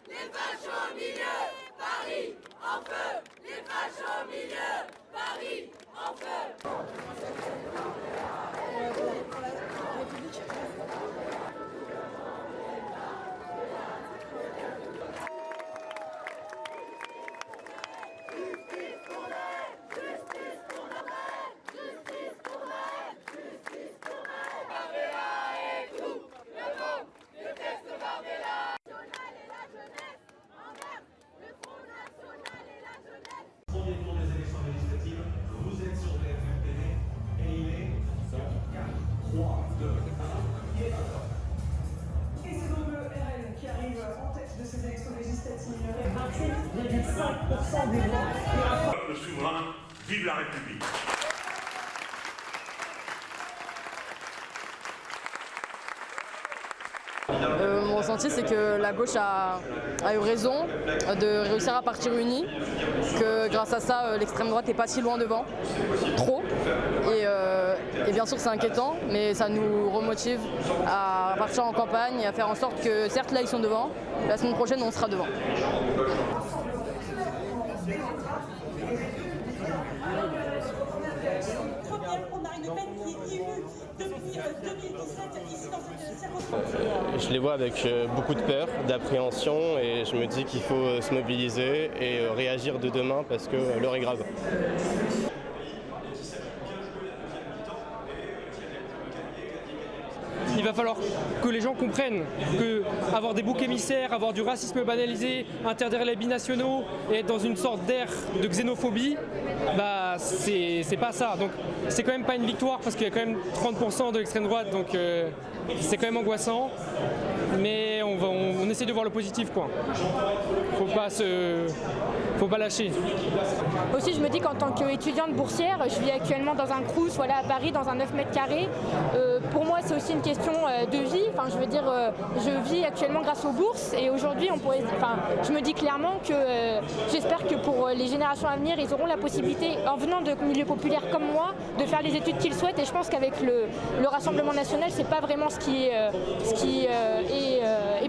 Les fachos au milieu, Paris en feu. Les fachos au milieu, Paris en feu. Le souverain, vive la République. Mon ressenti, c'est que la gauche a eu raison de réussir à partir unie, que grâce à ça, l'extrême droite n'est pas si loin devant, trop. Et bien sûr, c'est inquiétant, mais ça nous remotive à partir en campagne et à faire en sorte que, certes, là, ils sont devant, la semaine prochaine, on sera devant. Je les vois avec beaucoup de peur, d'appréhension et je me dis qu'il faut se mobiliser et réagir de demain parce que l'heure est grave. Il va falloir que les gens comprennent que avoir des boucs émissaires, avoir du racisme banalisé, interdire les binationaux et être dans une sorte d'ère de xénophobie, bah c'est pas ça. Donc c'est quand même pas une victoire parce qu'il y a quand même 30% de l'extrême droite, donc c'est quand même angoissant. Mais on essaie de voir le positif, quoi. Faut pas lâcher. Aussi, je me dis qu'en tant qu'étudiante boursière, je vis actuellement dans un crous, voilà, à Paris, dans un 9 mètres carrés. Pour moi, c'est aussi une question de vie. Enfin, je veux dire, je vis actuellement grâce aux bourses et aujourd'hui, je me dis clairement que j'espère que pour les générations à venir, ils auront la possibilité, en venant de milieux populaires comme moi, de faire les études qu'ils souhaitent. Et je pense qu'avec le Rassemblement national, c'est pas vraiment ce qui est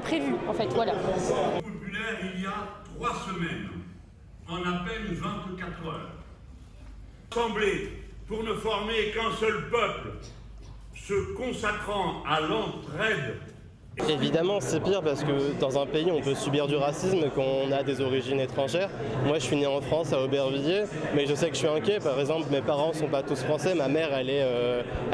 prévu, en fait. Voilà. Populaire, il y a 3 semaines, en à peine 24 heures. Assemblée pour ne former qu'un seul peuple, se consacrant à l'entraide. Évidemment, c'est pire parce que dans un pays, on peut subir du racisme quand on a des origines étrangères. Moi, je suis né en France, à Aubervilliers, mais je sais que je suis inquiet. Par exemple, mes parents ne sont pas tous français. Ma mère, elle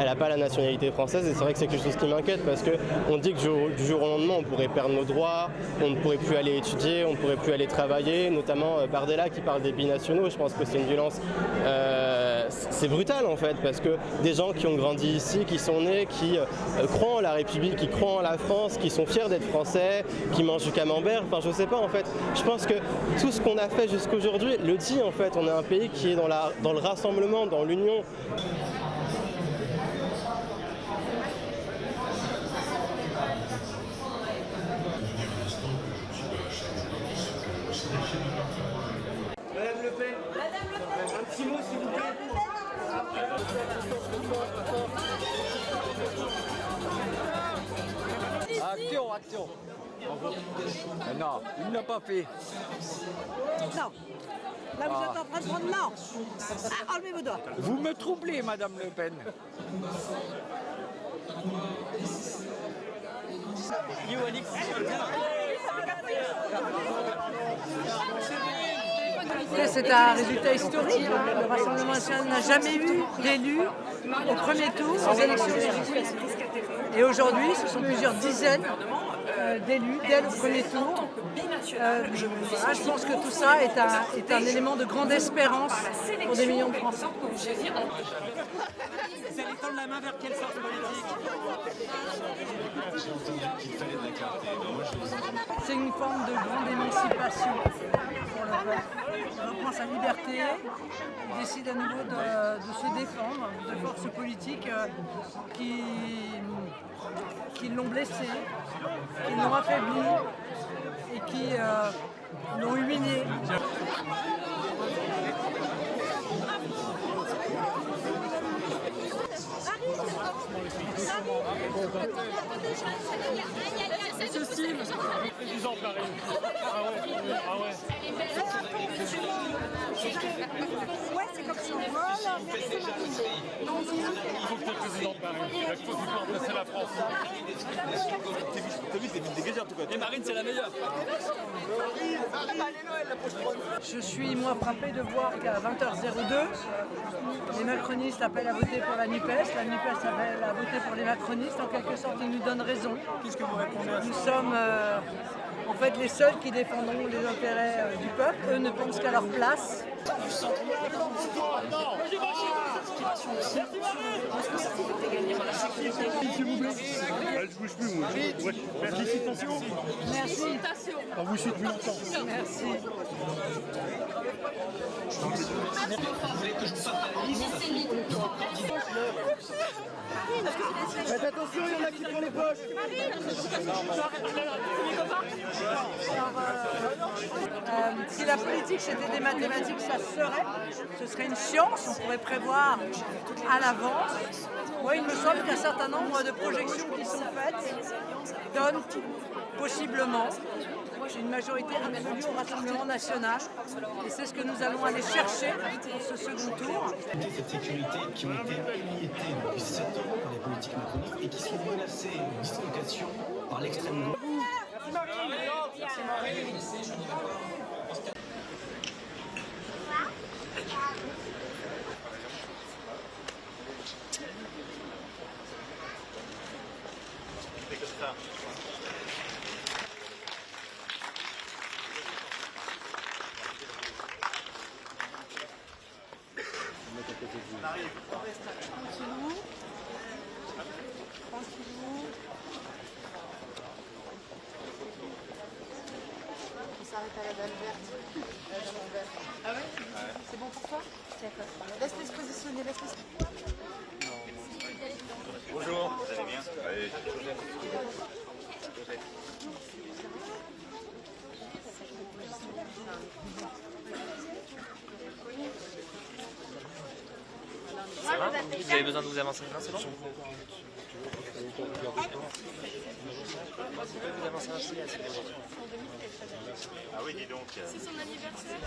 n'a pas la nationalité française. Et c'est vrai que c'est quelque chose qui m'inquiète parce qu'on dit que du jour au lendemain, on pourrait perdre nos droits, on ne pourrait plus aller étudier, on ne pourrait plus aller travailler. Notamment Bardella qui parle des binationaux. Je pense que c'est une violence... c'est brutal en fait, parce que des gens qui ont grandi ici, qui sont nés, qui croient en la République, qui croient en la France, qui sont fiers d'être français, qui mangent du camembert, enfin je sais pas en fait. Je pense que tout ce qu'on a fait jusqu'aujourd'hui le dit en fait. On est un pays qui est dans le rassemblement, dans l'union. Madame Le Pen, un petit mot s'il vous plaît. Action. Non, il ne l'a pas fait. Non. Là, vous êtes en train de prendre non. Ah, enlevez vos doigts. Vous me troublez, Madame Le Pen. C'est un résultat historique. Le Rassemblement national n'a jamais eu d'élu au premier tour aux élections législatives. Et aujourd'hui, ce sont plusieurs dizaines d'élus dès le premier tour. Je pense que tout ça est un élément de grande espérance pour des millions de Français. Vous allez tendre la main vers quelle force politique? C'est une forme de grande émancipation pour le peuple. Il reprend sa liberté, il décide à nouveau de se défendre de forces politiques qui l'ont blessé, qui l'ont affaibli et qui l'ont humilié. Marie, Président Paris. Ah ouais. Ouais, c'est comme ça. Voilà, merci Marine. Il faut que tu es président de Paris. Il faut que tu remplacer la France. T'as vu, t'es vite dégagé en tout cas. Et Marine, c'est la meilleure. Je suis moi frappé de voir qu'à 20h02, les macronistes appellent à voter pour la NUPES appelle à voter pour les macronistes. En quelque sorte, ils nous donnent raison. Qu'est-ce que vous répondez à ça? Nous sommes en fait les seuls qui défendront les intérêts du peuple. Eux ne pensent qu'à leur place. S'il vous plaît. Elle ne bouge plus, moi. Félicitations. Merci. On vous suit depuis longtemps. Merci. Faites attention, il y en a qui font les poches. Si la politique c'était des mathématiques, ce serait une science, on pourrait prévoir à l'avance. Moi, il me semble qu'un certain nombre de projections qui sont faites donnent possiblement une majorité absolue au Rassemblement national. Et c'est ce que nous allons aller chercher dans ce second tour. Cette sécurité qui ont été émiettées depuis 7 ans par les politiques macronistes et qui sont menacées de dislocation par l'extrême gauche. On s'arrête à la dalle verte. Ah ouais? C'est bon pour toi? D'accord. Laisse-les se positionner, Bonjour. Vous allez bien? Allez. Ça va? Vous avez besoin de vous avancer? Non, c'est bon? Vous avancez un peu, c'est bon. Ah oui, dis donc. C'est son anniversaire.